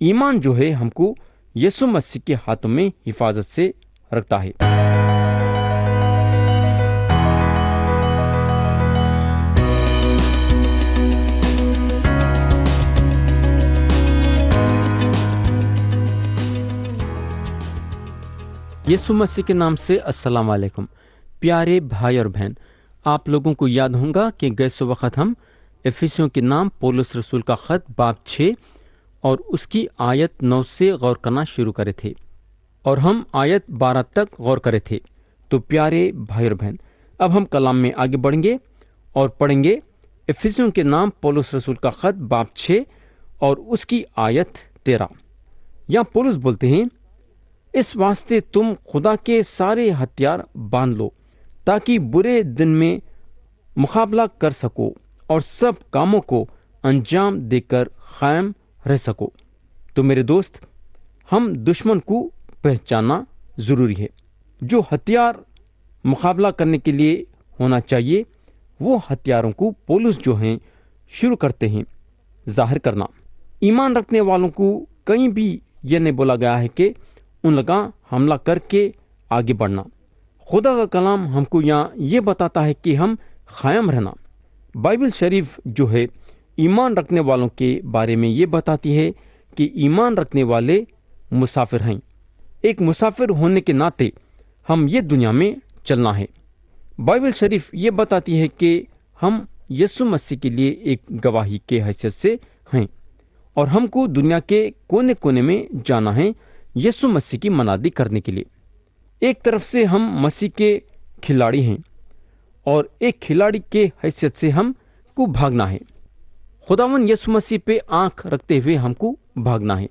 ایمان جو ہے ہم کو یسوع مسیح کے ہاتھوں میں حفاظت سے رکھتا ہے۔ یسوع مسیح کے نام سے السلام علیکم پیارے بھائی اور بہن، آپ لوگوں کو یاد ہوگا کہ گئے وقت ہم افسیوں کے نام پولس رسول کا خط باب 6 اور اس کی آیت 9 سے غور کرنا شروع کرے تھے، اور ہم آیت 12 تک غور کرے تھے۔ تو پیارے بھائی اور بہن، اب ہم کلام میں آگے بڑھیں گے اور پڑھیں گے افسیوں کے نام پولس رسول کا خط باب 6 اور اس کی آیت 13۔ یہاں پولس بولتے ہیں، اس واسطے تم خدا کے سارے ہتھیار باندھ لو تاکہ برے دن میں مقابلہ کر سکو اور سب کاموں کو انجام دے کر قائم رہ سکو۔ تو میرے دوست، ہم دشمن کو پہچاننا ضروری ہے۔ جو ہتھیار مقابلہ کرنے کے لیے ہونا چاہیے، وہ ہتھیاروں کو پولس جو ہیں شروع کرتے ہیں ظاہر کرنا۔ ایمان رکھنے والوں کو کہیں بھی یہ نہیں بولا گیا ہے کہ ان لگا حملہ کر کے آگے بڑھنا۔ خدا کا کلام ہم کو یہاں یہ بتاتا ہے کہ ہم قائم رہنا۔ بائبل شریف جو ہے ایمان رکھنے والوں کے بارے میں یہ بتاتی ہے کہ ایمان رکھنے والے مسافر ہیں۔ ایک مسافر ہونے کے ناطے ہم یہ دنیا میں چلنا ہے۔ بائبل شریف یہ بتاتی ہے کہ ہم یسوع مسیح کے لیے ایک گواہی کے حیثیت سے ہیں، اور ہم کو دنیا کے کونے کونے میں جانا ہے یسوع مسیح کی منادی کرنے کے لیے۔ ایک طرف سے ہم مسیح کے کھلاڑی ہیں، اور ایک کھلاڑی کے حیثیت سے ہم کو بھاگنا ہے۔ خداوند یسوع مسیح پہ آنکھ رکھتے ہوئے ہم کو بھاگنا ہے۔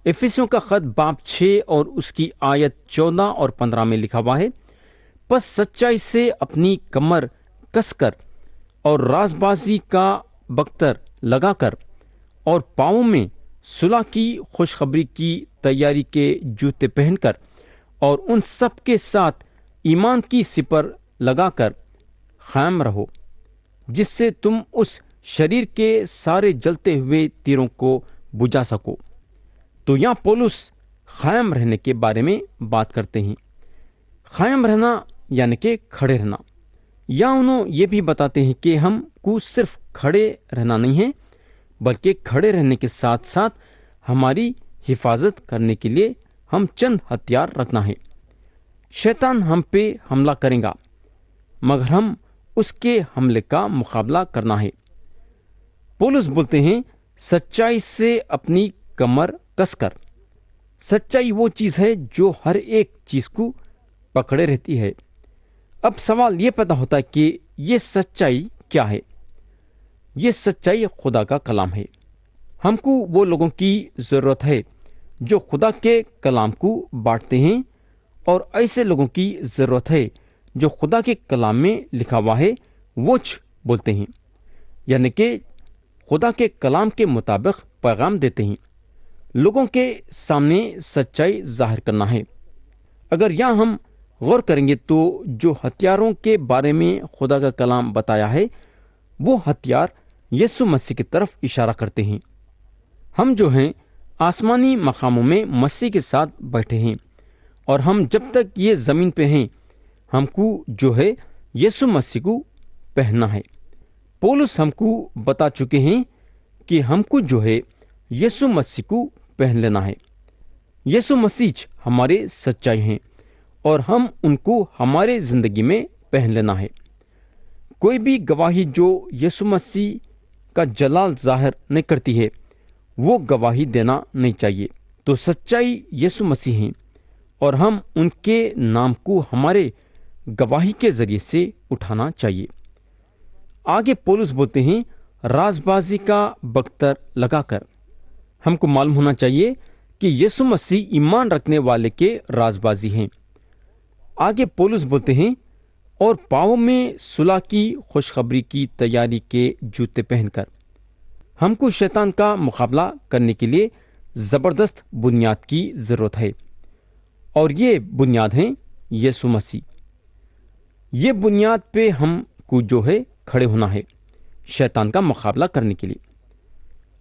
افسیوں کا خط باب 6 اور اس کی آیت 14 اور 15 میں لکھا ہوا ہے، پس سچائی سے اپنی کمر کس کر اور راز بازی کا بختر لگا کر اور پاؤں میں صلح کی خوشخبری کی تیاری کے جوتے پہن کر اور ان سب کے ساتھ ایمان کی سپر لگا کر قائم رہو، جس سے تم اس شریر کے سارے جلتے ہوئے تیروں کو بجھا سکو۔ تو یہاں پولس قائم رہنے کے بارے میں بات کرتے ہیں۔ قائم رہنا یعنی کہ کھڑے رہنا۔ یا انہوں یہ بھی بتاتے ہیں کہ ہم کو صرف کھڑے رہنا نہیں ہے، بلکہ کھڑے رہنے کے ساتھ ساتھ ہماری حفاظت کرنے کے لیے ہم چند ہتھیار رکھنا ہے۔ شیطان ہم پہ حملہ کرے گا، مگر ہم اس کے حملے کا مقابلہ کرنا ہے۔ پولس بولتے ہیں، سچائی سے اپنی کمر کس کر۔ سچائی وہ چیز ہے جو ہر ایک چیز کو پکڑے رہتی ہے۔ اب سوال یہ پیدا ہوتا ہے کہ یہ سچائی کیا ہے؟ یہ سچائی خدا کا کلام ہے۔ ہم کو وہ لوگوں کی ضرورت ہے جو خدا کے کلام کو بانٹتے ہیں، اور ایسے لوگوں کی ضرورت ہے جو خدا کے کلام میں لکھا ہوا ہے وچ بولتے ہیں، یعنی کہ خدا کے کلام کے مطابق پیغام دیتے ہیں۔ لوگوں کے سامنے سچائی ظاہر کرنا ہے۔ اگر یہاں ہم غور کریں گے تو جو ہتھیاروں کے بارے میں خدا کا کلام بتایا ہے، وہ ہتھیار یسوع مسیح کی طرف اشارہ کرتے ہیں۔ ہم جو ہیں آسمانی مقاموں میں مسیح کے ساتھ بیٹھے ہیں، اور ہم جب تک یہ زمین پہ ہیں ہم کو جو ہے یسوع مسیح کو پہننا ہے۔ پولس ہم کو بتا چکے ہیں کہ ہم کو جو ہے یسوع مسیح کو پہن لینا ہے۔ یسوع مسیح ہمارے سچائی ہیں، اور ہم ان کو ہمارے زندگی میں پہن لینا ہے۔ کوئی بھی گواہی جو یسوع مسیح کا جلال ظاہر نہیں کرتی ہے، وہ گواہی دینا نہیں چاہیے۔ تو سچائی یسوع مسیح ہیں، اور ہم ان کے نام کو ہمارے گواہی کے ذریعے سے اٹھانا چاہیے۔ آگے پولس بولتے ہیں، راز بازی کا بختر لگا کر۔ ہم کو معلوم ہونا چاہیے کہ یسوع مسیح ایمان رکھنے والے کے راز بازی ہیں۔ آگے پولس بولتے ہیں، اور پاؤں میں صلح کی خوشخبری کی تیاری کے جوتے پہن کر۔ ہم کو شیطان کا مقابلہ کرنے کے لیے زبردست بنیاد کی ضرورت ہے، اور یہ بنیاد ہے یسوع مسیح۔ یہ بنیاد پہ ہم کو جو ہے کھڑے ہونا ہے شیطان کا مقابلہ کرنے کے لیے۔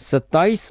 27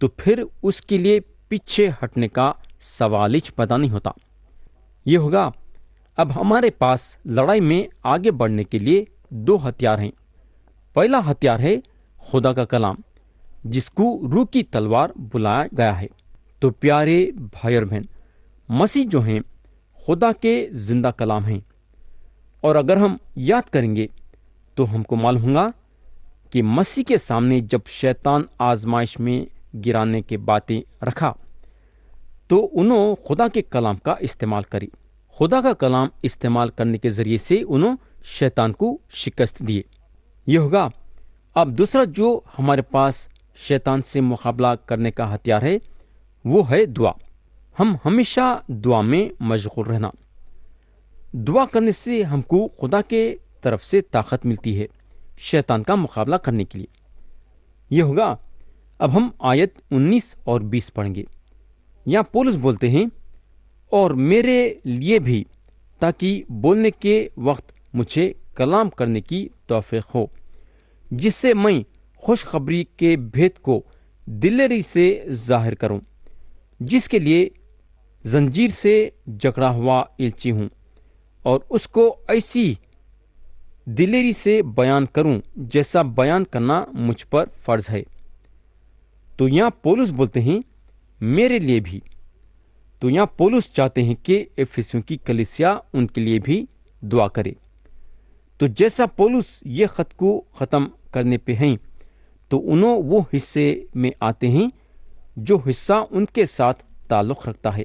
تو پھر اس کے لیے پیچھے ہٹنے کا سوال ہی پیدا نہیں ہوتا۔ یہ ہوگا، اب ہمارے پاس لڑائی میں آگے بڑھنے کے لیے دو ہتھیار ہیں۔ پہلا ہتھیار ہے خدا کا کلام، جس کو روح کی تلوار بلایا گیا ہے۔ تو پیارے بھائی اور بہن، مسیح جو ہیں خدا کے زندہ کلام ہیں، اور اگر ہم یاد کریں گے تو ہم کو معلوم ہوگا کہ مسیح کے سامنے جب شیطان آزمائش میں گرانے کے باتیں رکھا تو انہوں خدا کے کلام کا استعمال کری۔ خدا کا کلام استعمال کرنے کے ذریعے سے انہوں شیطان کو شکست دیے۔ یہ ہوگا، اب دوسرا جو ہمارے پاس شیطان سے مقابلہ کرنے کا ہتھیار ہے وہ ہے دعا۔ ہم ہمیشہ دعا میں مشغول رہنا۔ دعا کرنے سے ہم کو خدا کے طرف سے طاقت ملتی ہے شیطان کا مقابلہ کرنے کے لیے۔ یہ ہوگا، اب ہم آیت 19 اور 20 پڑھیں گے۔ یہاں پولس بولتے ہیں، اور میرے لیے بھی، تاکہ بولنے کے وقت مجھے کلام کرنے کی توفیق ہو، جس سے میں خوشخبری کے بھید کو دلیری سے ظاہر کروں، جس کے لیے زنجیر سے جکڑا ہوا الچی ہوں، اور اس کو ایسی دلیری سے بیان کروں جیسا بیان کرنا مجھ پر فرض ہے۔ تو یہاں پولس بولتے ہیں میرے لیے بھی۔ تو یہاں پولس چاہتے ہیں کہ افسیوں کی کلیسیا ان کے لیے بھی دعا کرے۔ تو جیسا پولس یہ خط کو ختم کرنے پہ ہیں تو انہوں وہ حصے میں آتے ہیں جو حصہ ان کے ساتھ تعلق رکھتا ہے۔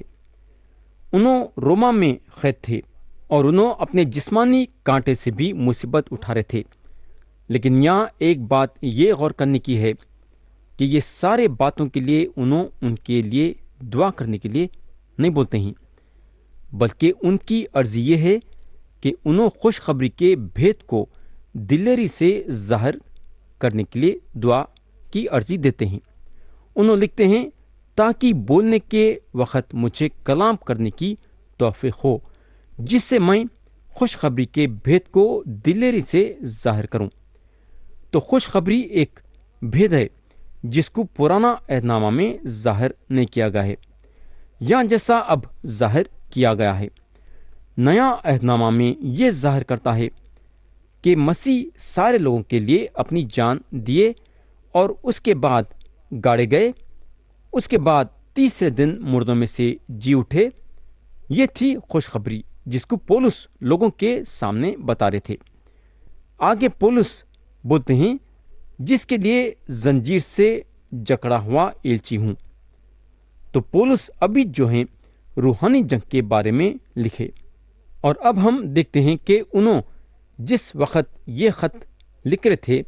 انہوں روما میں قید تھے اور انہوں اپنے جسمانی کانٹے سے بھی مصیبت اٹھا رہے تھے، لیکن یہاں ایک بات یہ غور کرنے کی ہے کہ یہ سارے باتوں کے لیے انہوں ان کے لیے دعا کرنے کے لیے نہیں بولتے ہیں، بلکہ ان کی عرضی یہ ہے کہ انہوں خوشخبری کے بھید کو دلیری سے ظاہر کرنے کے لیے دعا کی عرضی دیتے ہیں۔ انہوں لکھتے ہیں، تاکہ بولنے کے وقت مجھے کلام کرنے کی توفیق ہو، جس سے میں خوشخبری کے بھید کو دلیری سے ظاہر کروں۔ تو خوشخبری ایک بھید ہے جس کو پرانا عہد نامہ میں ظاہر نہیں کیا گیا ہے، یا جیسا اب ظاہر کیا گیا ہے۔ نیا عہد نامہ میں یہ ظاہر کرتا ہے کہ مسیح سارے لوگوں کے لیے اپنی جان دیے اور اس کے بعد گاڑے گئے، اس کے بعد تیسرے دن مردوں میں سے جی اٹھے۔ یہ تھی خوشخبری جس کو پولس لوگوں کے سامنے بتا رہے تھے۔ آگے پولس بولتے ہیں، جس کے لیے زنجیر سے جکڑا ہوا ایلچی ہوں۔ تو پولس ابھی جو ہیں روحانی جنگ کے بارے میں لکھے، اور اب ہم دیکھتے ہیں کہ انہوں جس وقت یہ خط لکھ رہے تھے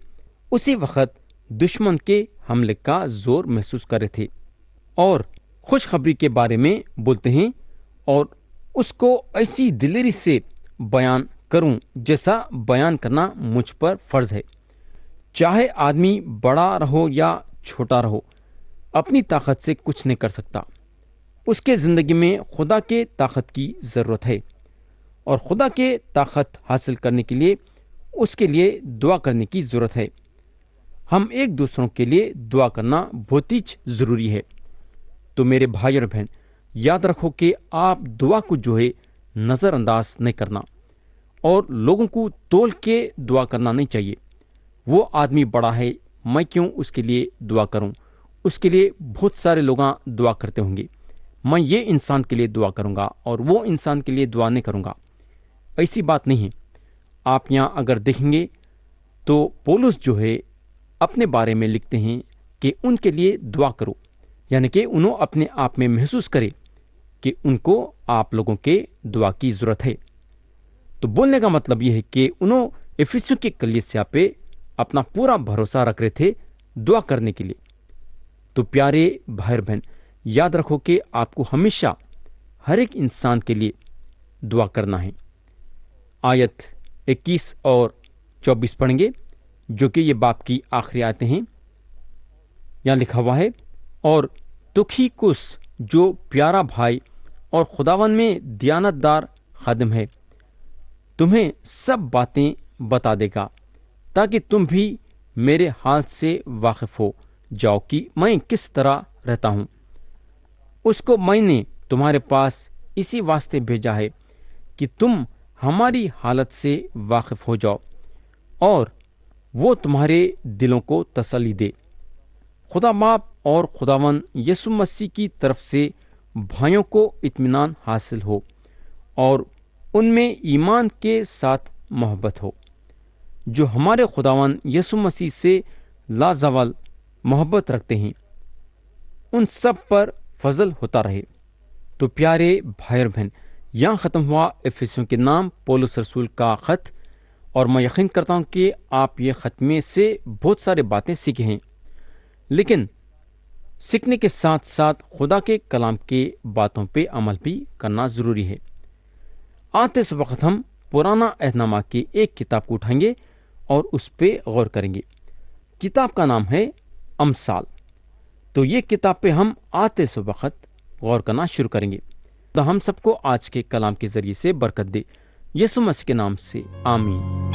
اسی وقت دشمن کے حملے کا زور محسوس کر رہے تھے، اور خوشخبری کے بارے میں بولتے ہیں، اور اس کو ایسی دلیری سے بیان کروں جیسا بیان کرنا مجھ پر فرض ہے۔ چاہے آدمی بڑا رہو یا چھوٹا رہو، اپنی طاقت سے کچھ نہیں کر سکتا۔ اس کے زندگی میں خدا کے طاقت کی ضرورت ہے، اور خدا کے طاقت حاصل کرنے کے لیے اس کے لیے دعا کرنے کی ضرورت ہے۔ ہم ایک دوسروں کے لیے دعا کرنا بہت ہی ضروری ہے۔ تو میرے بھائی اور بہن، یاد رکھو کہ آپ دعا کو جو ہے نظر انداز نہیں کرنا، اور لوگوں کو تول کے دعا کرنا نہیں چاہیے۔ وہ آدمی بڑا ہے، میں کیوں اس کے لیے دعا کروں؟ اس کے لیے بہت سارے لوگ دعا کرتے ہوں گے، میں یہ انسان کے لیے دعا کروں گا اور وہ انسان کے لیے دعا نہیں کروں گا۔ ایسی بات نہیں ہے۔ آپ یہاں اگر دیکھیں گے تو پولس جو ہے اپنے بارے میں لکھتے ہیں کہ ان کے لیے دعا کرو، یعنی کہ انہوں اپنے آپ میں محسوس کرے کہ ان کو آپ لوگوں کے دعا کی ضرورت ہے۔ تو بولنے کا مطلب یہ ہے کہ انہوں افسیوں کے کلیسیا پہ اپنا پورا بھروسہ رکھ رہے تھے دعا کرنے کے لیے۔ تو پیارے بھائی بہن، یاد رکھو کہ آپ کو ہمیشہ ہر ایک انسان کے لیے دعا کرنا ہے۔ آیت 21 اور 24 پڑھیں گے، جو کہ یہ باپ کی آخری آیتیں ہیں۔ یہاں لکھا ہوا ہے، اور تخیکس جو پیارا بھائی اور خداون میں دیانتدار خادم ہے، تمہیں سب باتیں بتا دے گا، تاکہ تم بھی میرے حال سے واقف ہو جاؤ کہ میں کس طرح رہتا ہوں۔ اس کو میں نے تمہارے پاس اسی واسطے بھیجا ہے کہ تم ہماری حالت سے واقف ہو جاؤ اور وہ تمہارے دلوں کو تسلی دے۔ خدا باپ اور خداوند یسوع مسیح کی طرف سے بھائیوں کو اطمینان حاصل ہو اور ان میں ایمان کے ساتھ محبت ہو، جو ہمارے خداوند یسوع مسیح سے لازوال محبت رکھتے ہیں، ان سب پر فضل ہوتا رہے۔ تو پیارے بھائی اور بہن، یہاں ختم ہوا افسیوں کے نام پولس رسول کا خط، اور میں یقین کرتا ہوں کہ آپ یہ خط میں سے بہت سارے باتیں سیکھے ہیں، لیکن سیکھنے کے ساتھ ساتھ خدا کے کلام کے باتوں پہ عمل بھی کرنا ضروری ہے۔ آتے اس وقت ہم پرانا عہد نامہ کی ایک کتاب کو اٹھائیں گے اور اس پہ غور کریں گے۔ کتاب کا نام ہے امثال۔ تو یہ کتاب پہ ہم آتے اس وقت غور کرنا شروع کریں گے۔ تو ہم سب کو آج کے کلام کے ذریعے سے برکت دے، یسوع مسیح کے نام سے آمین۔